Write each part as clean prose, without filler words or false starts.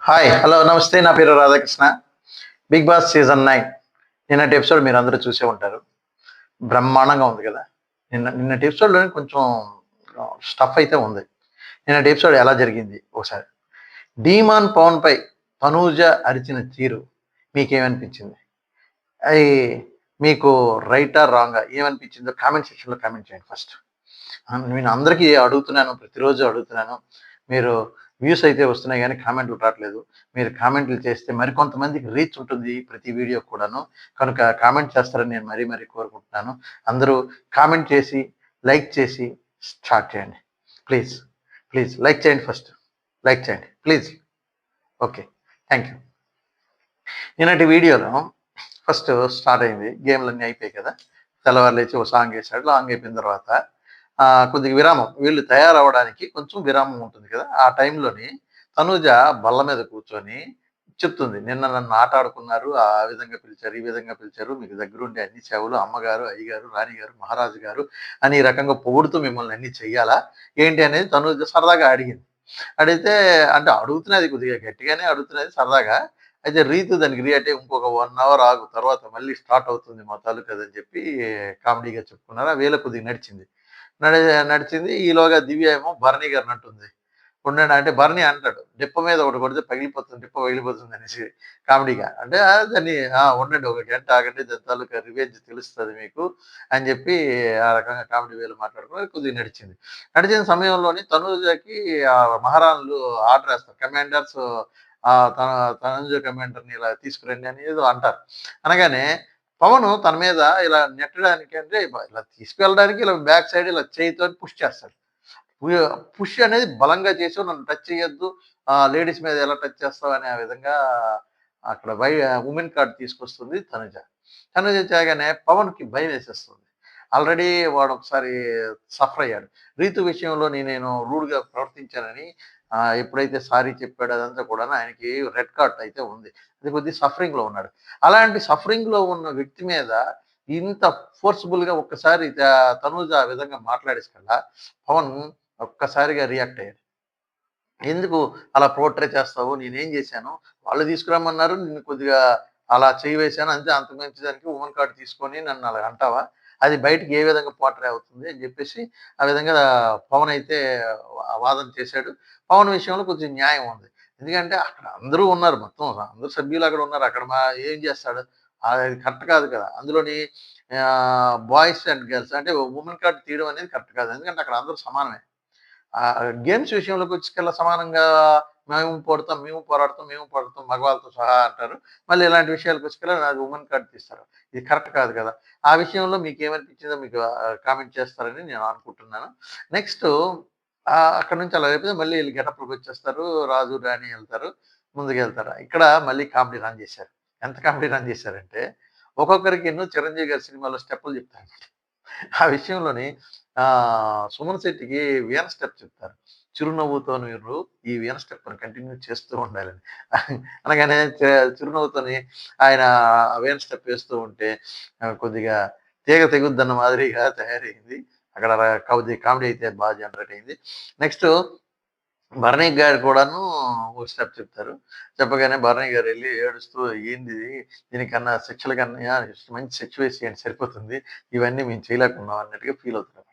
Hi hello నమస్తే నా పేరు రాధాకృష్ణ. బిగ్ బాస్ సీజన్ 9 నిన్నటి ఎపిసోడ్ మీరు అందరూ చూసే ఉంటారు. బ్రహ్మాండంగా ఉంది కదా! నిన్నటి ఎపిసోడ్‌లోనే కొంచెం స్టఫ్ అయితే ఉంది. నిన్నటి ఎపిసోడ్ ఎలా జరిగింది ఒకసారి. డీమాన్ పవన్‌పై తనూజ అరిచిన తీరు మీకేమనిపించింది? అది మీకు రైటా? రాంగా? ఏమనిపించిందో కామెంట్ సెక్షన్‌లో కామెంట్ చేయండి ఫస్ట్. నేను అందరికీ అడుగుతున్నాను. ప్రతిరోజు అడుగుతున్నాను. మీరు వ్యూస్ అయితే వస్తున్నాయి గానీ కామెంట్లు రాట్లేదు. మీరు కామెంట్లు చేస్తే మరికొంతమందికి రీచ్ ఉంటుంది ప్రతి వీడియో కూడాను. కనుక కామెంట్ చేస్తారని నేను మరీ మరీ కోరుకుంటున్నాను. అందరూ కామెంట్ చేసి, లైక్ చేసి స్టార్ట్ చేయండి. ప్లీజ్, ప్లీజ్ లైక్ చేయండి ఫస్ట్. లైక్ చేయండి ప్లీజ్. ఓకే. Thank you. నిన్నటి వీడియోలో ఫస్ట్ స్టార్ట్ అయింది. గేమ్‌లన్నీ అయిపోయాయి కదా! తెల్లవారు లేచి ఓ సాంగ్ ఏసాడు. లాంగ్ అయిపోయిన తర్వాత కొద్దిగా విరామం. వీళ్ళు తయారవ్వడానికి కొంచెం విరామం ఉంటుంది కదా! ఆ టైంలోని తనూజ బల్ల మీద కూర్చొని చెప్తుంది. "నిన్న నన్ను ఆట ఆడుకున్నారు. ఆ విధంగా పిలిచారు, ఈ విధంగా పిలిచారు. మీకు దగ్గరుండి అన్ని సేవలు అమ్మగారు, అయ్యగారు, రాణిగారు, మహారాజు గారు అని ఈ రకంగా పొగుడుతూ మిమ్మల్ని అన్నీ చెయ్యాలా? ఏంటి?" అనేది తనూజ సరదాగా అడిగింది. అడిగితే అంటే అడుగుతున్నది కొద్దిగా గట్టిగానే అడుగుతున్నది సరదాగా. అయితే రీతు దానికి రియాక్ట్ అయ్యి "ఇంకొక 1 అవర్ ఆగు. తర్వాత మళ్ళీ స్టార్ట్ అవుతుంది మా తాలూకా" అని చెప్పి కామెడీగా చెప్పుకున్నారు. ఆ వేళ కొద్దిగా నడిచింది. నడి నడిచింది. ఈలోగా దివ్య ఏమో భరణి గారిని అంటుంది. ఉండండి అంటే భరణి అంటాడు. డిప్ప మీద ఒకటి కొడితే పగిలిపోతుంది. డిప్ప పగిలిపోతుంది అనేసి కామెడీగా. అంటే దాన్ని ఉండండి ఒక గంట ఆగండి. దాని తాలూకా రివెంజ్ తెలుస్తది మీకు అని చెప్పి ఆ రకంగా కామెడీ వేలో మాట్లాడుకుని కొద్దిగా నడిచింది. నడిచిన సమయంలోని తనూజకి మహారాణులు ఆర్డర్ ఏస్తారు. కమాండర్స్ తన తనుజ కమాండర్‌ని ఇలా తీసుకురండి అని ఏదో అంటారు. అనగానే పవను తన మీద ఇలా నెట్టడానికి అంటే ఇలా తీసుకెళ్ళడానికి ఇలా బ్యాక్ సైడ్ ఇలా చేయితోని పుష్ చేస్తాడు. పు పుష్ అనేది బలంగా చేసావు. నన్ను టచ్ చేయొద్దు. లేడీస్ మీద ఎలా టచ్ చేస్తావు అనే ఆ విధంగా అక్కడ వుమెన్ కార్డ్ తీసుకొస్తుంది తనుజ. తనుజ తేగానే పవన్‌కి భయమేసేస్తుంది. ఆల్రెడీ వాడు ఒకసారి సఫర్ అయ్యాడు. రీతు విషయంలోని నేను రూడ్‌గా ప్రవర్తించానని ఎప్పుడైతే సారీ చెప్పాడో అదంతా కూడాను ఆయనకి రెడ్ కార్డ్ అయితే ఉంది. అది కొద్దిగా సఫరింగ్‌లో ఉన్నాడు. అలాంటి సఫరింగ్‌లో ఉన్న వ్యక్తి మీద ఇంత ఫోర్స్‌బుల్‌గా ఒక్కసారి తనూజ ఆ విధంగా మాట్లాడేసకల్లా పవన్ ఒక్కసారిగా రియాక్ట్ అయ్యాడు. ఎందుకు అలా పోర్ట్రే చేస్తావు? నేనేం జేశాను? వాళ్ళు తీసుకురమ్మన్నారు. నిన్ను కొద్దిగా అలా చెయ్యి వేశాను అంతే. అంతకు మించి దానికి వుమన్ కార్డ్ తీసుకొని నన్ను అలా అంటావా? అది బయటికి ఏ విధంగా పోర్ట్రే అవుతుంది అని జెప్పేసి ఆ విధంగా పవన్ అయితే వాదన చేశాడు. పవన్ విషయంలో కొంచెం న్యాయం ఉంది. ఎందుకంటే అక్కడ అందరూ ఉన్నారు. మొత్తం అందరు సభ్యులు అక్కడ ఉన్నారు. అక్కడ ఏం జేస్తాడు? అది కరెక్ట్ కాదు కదా! అందులోని బాయ్స్ అండ్ గర్ల్స్ అంటే వుమన్ కార్డ్ తీయడం అనేది కరెక్ట్ కాదు. ఎందుకంటే అక్కడ అందరూ సమానమే. గేమ్స్ విషయంలోకొచ్చేకల్లా సమానంగా మేము పోరాడతాం, మేము పోరాడతాం మగవాళ్ళతో సహా అంటారు. మళ్ళీ ఇలాంటి విషయాలకొచ్చేకల్లా నాది వుమన్ కార్డ్ తీస్తారు. ఇది కరెక్ట్ కాదు కదా! ఆ విషయంలో మీకేమనిపించిందో మీకు కామెంట్ చేస్తారని నేను అనుకుంటున్నాను. నెక్స్టు అక్కడి నుంచి అలా అయిపోతే మళ్ళీ ఈళ్ళు గెటప్‌లోకొచ్చేస్తారు. రాజు, రాణి ఎళ్తారు. ముందుకెళ్తారు. ఇక్కడ మళ్ళీ కామెడీ రన్ చేశారు. ఎంత కామెడీ రన్ చేశారంటే ఒక్కొక్కరికి చిరంజీవి గారి సినిమాలో స్టెప్పులు చెప్తారనమాట. ఆ విషయంలోని సుమన్ శెట్టికి వీణ స్టెప్ చెప్తారు. చిరునవ్వుతో మీరు ఈ వీణ స్టెప్‌ని కంటిన్యూ చేస్తూ ఉండాలని. అనగానే చిరునవ్వుతోని ఆయన వీణ స్టెప్ వేస్తూ ఉంటే కొద్దిగా తీగ తెగుద్దన్న మాదిరిగా తయారయింది. అక్కడ కొద్దిగా కామెడీ అయితే బాగా జనరేట్ అయింది. నెక్స్టు భరణి గారు కూడాను ఒక స్టెప్ చెప్తారు. చెప్పగానే భరణి గారెళ్లి ఏడుస్తూ "ఏందిది? దీనికన్నా శిక్షల కన్నా మంచి శిక్ష వేసేయండి సరిపోతుంది. ఇవన్నీ మేము చేయలేకున్నాం" అన్నట్టుగా ఫీల్ అవుతారనమాట.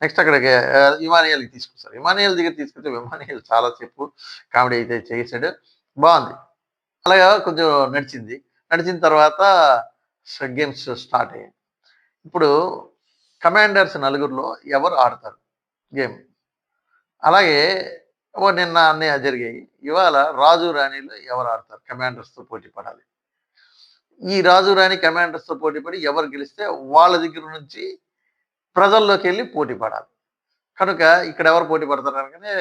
నెక్స్ట్ అక్కడికి ఇమానియాల్‌కి తీసుకొస్తారు. ఇమానియాల్ దగ్గరికి తీసుకెళ్తే ఇమానియాల్ చాలా సేపు కామెడీ అయితే చేసాడు. బావుంది. అలాగా కొంచెం నడిచింది. నడిచిన తర్వాత గేమ్స్ స్టార్ట్ అయ్యాయి. ఇప్పుడు కమాండర్స్ నలుగురిలో ఎవరు ఆడతారు గేమ్? అలాగే నిన్న అన్నీ జరిగాయి. ఇవాళ రాజు, రాణిలో ఎవరు ఆడతారు? కమాండర్స్‌తో పోటీ పడాలి. ఈ రాజు, రాణి కమాండర్స్‌తో పోటీ పడి ఎవరు గెలిస్తే వాళ్ళ దగ్గర నుంచి ప్రజల్లోకెళ్ళి పోటీ పడాలి. కనుక ఇక్కడ ఎవరు పోటీ పడతారు అనగానే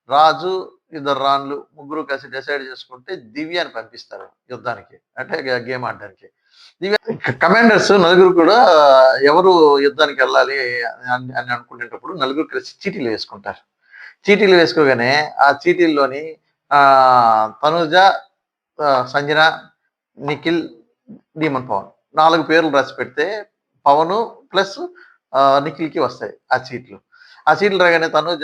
రాజు, ఇద్దరు రాణులు ముగ్గురు కలిసి డిసైడ్ చేసుకుంటే దివ్యని పంపిస్తారు యుద్ధానికి. అంటే గేమ్ ఆడడానికి. దివ్య కమాండర్స్ నలుగురు కూడా ఎవరు యుద్ధానికెళ్ళాలి అని అనుకునేటప్పుడు నలుగురు కలిసి చీటీలు వేసుకుంటారు. చీటీలు వేసుకోగానే ఆ చీటీల్లోని తనూజ, సంజన, నిఖిల్, డీమన్ పవన్ 4 పేర్లు రాసి పెడితే పవను ప్లస్ నిఖిల్‌కి వస్తాయి ఆ సీట్లు. ఆ సీట్లు రాగానే తనుజ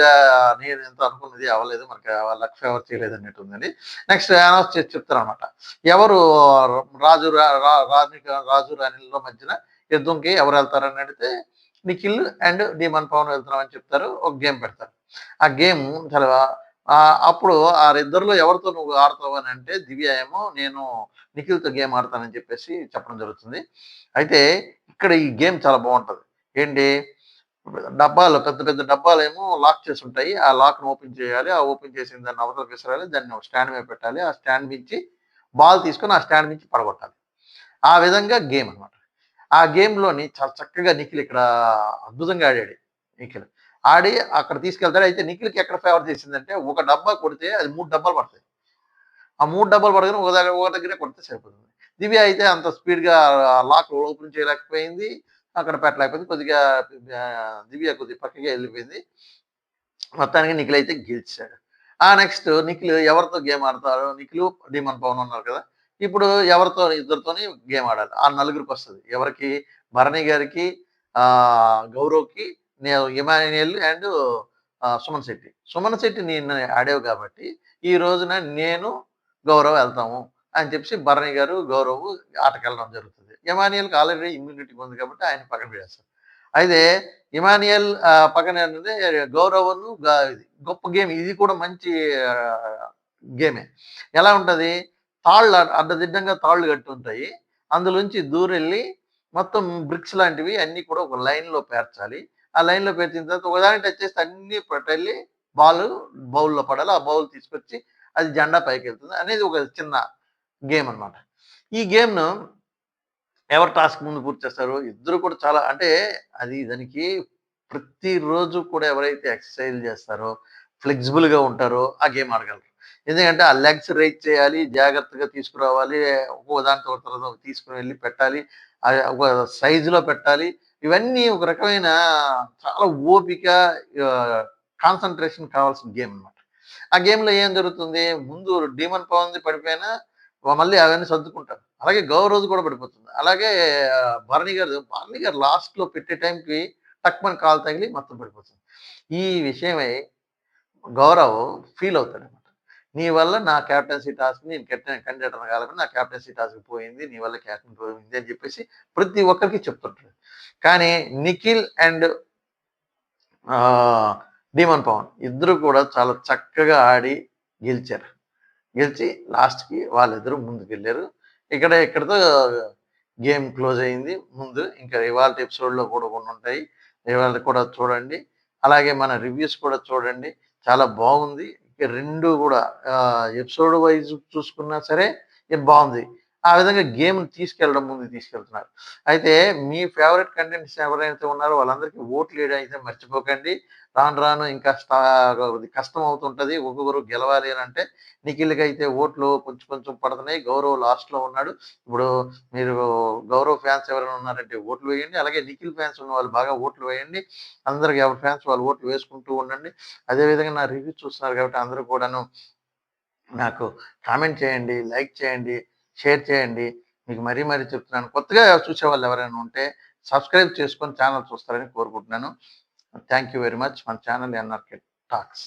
నేను ఎంతో అనుకున్నది అవ్వలేదు. మనకి లక్ ఫేవర్ చేయలేదు అన్నట్టు ఉందండి. నెక్స్ట్ అనౌన్స్ చేసి చెప్తారనమాట. ఎవరు రాజు రా రా రాజు రాణిల మధ్యన యుద్ధంకి ఎవరు వెళ్తారని అడిగితే నిఖిల్ అండ్ డీమన్ పవన్ వెళ్తున్నామని చెప్తారు. ఒక గేమ్ పెడతారు. ఆ గేమ్ చాలా అప్పుడు ఆరిద్దరిలో ఎవరితో నువ్వు ఆడతావు అని అంటే దివ్య ఏమో నేను నిఖిల్‌తో గేమ్ ఆడతానని చెప్పేసి చెప్పడం జరుగుతుంది. అయితే ఇక్కడ ఈ గేమ్ చాలా బావుంటది. ఏంటి డబ్బాలు పెద్ద పెద్ద డబ్బాలేమో లాక్ చేసుంటాయి. ఆ లాక్‌ని ఓపెన్ చేయాలి. ఆ ఓపెన్ చేసిన దాన్ని అవతలకి విసరాలి. దాన్ని ఒక స్టాండ్ మీద పెట్టాలి. ఆ స్టాండ్ మించి బాల్ తీసుకొని ఆ స్టాండ్ మించి పడగొట్టాలి. ఆ విధంగా గేమ్ అనమాట. ఆ గేమ్‌లోని చాలా చక్కగా నిఖిల్ ఇక్కడ అద్భుతంగా ఆడాడు. నిఖిల్. ఆడి అక్కడ తీసుకెళ్తాడు. అయితే నిఖిల్‌కి ఎక్కడ ఫేవర్ చేసిందంటే ఒక డబ్బా కొడితే అది 3 డబ్బాలు పడతాయి. ఆ 3 డబ్బాలు పడగానే ఒక దగ్గరే కొడితే సరిపోతుంది. దివ్య అయితే అంత స్పీడ్‌గా లాక్ ఓపెన్ చేయలేకపోయింది. అక్కడ పెట్టలేకపోయింది. కొద్దిగా దివ్య కొద్దిగా పక్కకి ఎళ్ళిపోయింది. మొత్తానికి నిఖిల్ అయితే గెలిచేసాడు. నెక్స్ట్ నిఖిల్ ఎవరితో గేమ్ ఆడతారు? నిఖిలు, డీమన్ పవన్ ఉన్నారు కదా! ఇప్పుడు ఎవరితో ఇద్దరితోని గేమ్ ఆడాలి. ఆ నలుగురికొస్తది. ఎవరికి? భరణి గారికి, గౌరవ్‌కి, ఇమాన్యుయేల్ అండ్ సుమన్ శెట్టి. సుమన్ శెట్టి నిన్న ఆడావు కాబట్టి, ఈ రోజున నేను, గౌరవ్ ఎళ్తాము అని చెప్పేసి భరణి గారు, గౌరవ్ ఆటకెళ్ళడం జరుగుతది. ఇమాన్యుయేల్‌కి ఆల్రెడీ ఇమ్యూనిటీ ఉంది కాబట్టి ఆయన పక్కన పెట్టేస్తారు. అయితే ఇమాన్యుయేల్ పక్కనేంటంటే గౌరవను ఇది గొప్ప గేమ్. ఇది కూడా మంచి గేమే. ఎలా ఉంటది? తాళ్ళు అడ్డదిడ్డంగా తాళ్ళు కట్టుంటాయి. అందులోంచి దూరెళ్ళి మొత్తం బ్రిక్స్ లాంటివి అన్నీ కూడా ఒక లైన్‌లో పేర్చాలి. ఆ లైన్‌లో పేర్చిన తర్వాత ఒకదానికి టచ్ చేస్తే అన్నీ పట్టెళ్ళి బాలు బౌల్‌లో పడాలి. ఆ బౌల్ తీసుకొచ్చి అది జెండా పైకెళ్తుంది అనేది ఒక చిన్న గేమ్ అన్నమాట. ఈ గేమ్‌ను ఎవరు టాస్క్ ముందు పూర్తి చేస్తారు? ఇద్దరు కూడా చాలా అంటే అది దానికి ప్రతిరోజు కూడా ఎవరైతే ఎక్సర్‌సైజ్‌లు చేస్తారో, ఫ్లెక్సిబుల్‌గా ఉంటారో ఆ గేమ్ ఆడగలరు. ఎందుకంటే ఆ లెగ్స్ రైజ్ చేయాలి, జాగ్రత్తగా తీసుకురావాలి, ఒక్కో దాంతో తర్వాత ఒకటి తీసుకొని వెళ్లి పెట్టాలి. ఒక సైజులో పెట్టాలి. ఇవన్నీ ఒక రకమైన చాలా ఓపిక, ఆహ్, కాన్సంట్రేషన్ కావాల్సిన గేమ్ అన్నమాట. ఆ గేమ్‌లో ఏం జరుగుతుంది? ముందు డీమన్ పవన్‌ది పడిపోయినా మళ్ళీ అవన్నీ సర్దుకుంటారు. అలాగే గౌరవ్‌ది కూడా పడిపోతుంది. అలాగే భరణి గారు లాస్ట్‌లో పెట్టే టైంకి టక్‌మని కాలు తగిలి మొత్తం పడిపోతుంది. ఈ విషయమై గౌరవ్ ఫీల్ అవుతాడనమాట. నీ వల్ల నా కెప్టెన్సీ టాస్క్ నేను కండక్టర్‌ని కాలేకపోయినా నా కెప్టెన్సీ టాస్క్ పోయింది. నీ వల్ల కెప్టెన్ పోయింది అని చెప్పేసి ప్రతి ఒక్కరికి చెప్తుంటాడు. కానీ నిఖిల్ అండ్ ఆహ్, డీమన్ పవన్ ఇద్దరు కూడా చాలా చక్కగా ఆడి గెలిచారు. గెలిచి లాస్ట్‌కి వాళ్ళిద్దరూ ముందుకెళ్లారు. ఇక్కడితో గేమ్ క్లోజ్ అయింది. ముందు ఇంకా ఇవాల్టి ఎపిసోడ్‌లో కూడా కొన్నుంటాయి. ఇవాళ కూడా చూడండి. అలాగే మన రివ్యూస్ కూడా చూడండి. చాలా బాగుంది. ఇక 2 కూడా ఎపిసోడ్ వైస్ చూసుకున్నా సరే ఇది బావుంది. ఆ విధంగా గేమ్‌ని తీసుకెళ్ళడం ముందుకు తీసుకెళ్తున్నారు. అయితే మీ ఫేవరెట్ కంటెంట్స్ ఎవరైతే ఉన్నారో వాళ్ళందరికీ ఓట్లేయడం అయితే మర్చిపోకండి. రాను రాను ఇంకా కష్టం అవుతుంటది. ఒక్కొక్కరు గెలవాలి అనంటే నిఖిల్‌కైతే ఓట్లు కొంచెం కొంచెం పడుతున్నాయి. గౌరవ్ లాస్ట్‌లో ఉన్నాడు. ఇప్పుడు మీరు గౌరవ్ ఫ్యాన్స్ ఎవరైనా ఉన్నారంటే ఓట్లు వేయండి. అలాగే నిఖిల్ ఫ్యాన్స్ ఉన్నవాళ్ళు బాగా ఓట్లు వేయండి. అందరికి ఎవరి ఫ్యాన్స్ వాళ్ళు ఓట్లు వేసుకుంటూ ఉండండి. అదే విధంగా నా రివ్యూ చూస్తున్నారు కాబట్టి అందరూ కూడాను నాకు కామెంట్ చేయండి, లైక్ చేయండి, షేర్ చేయండి. మీకు మరీ మరీ చెప్తున్నాను. కొత్తగా చూసేవాళ్ళు ఎవరైనా ఉంటే సబ్స్క్రైబ్ చేసుకొని ఛానల్ చూస్తారని కోరుకుంటున్నాను. Thank you very much. మన ఛానల్ ఎన్ఆర్‌కే టాక్స్.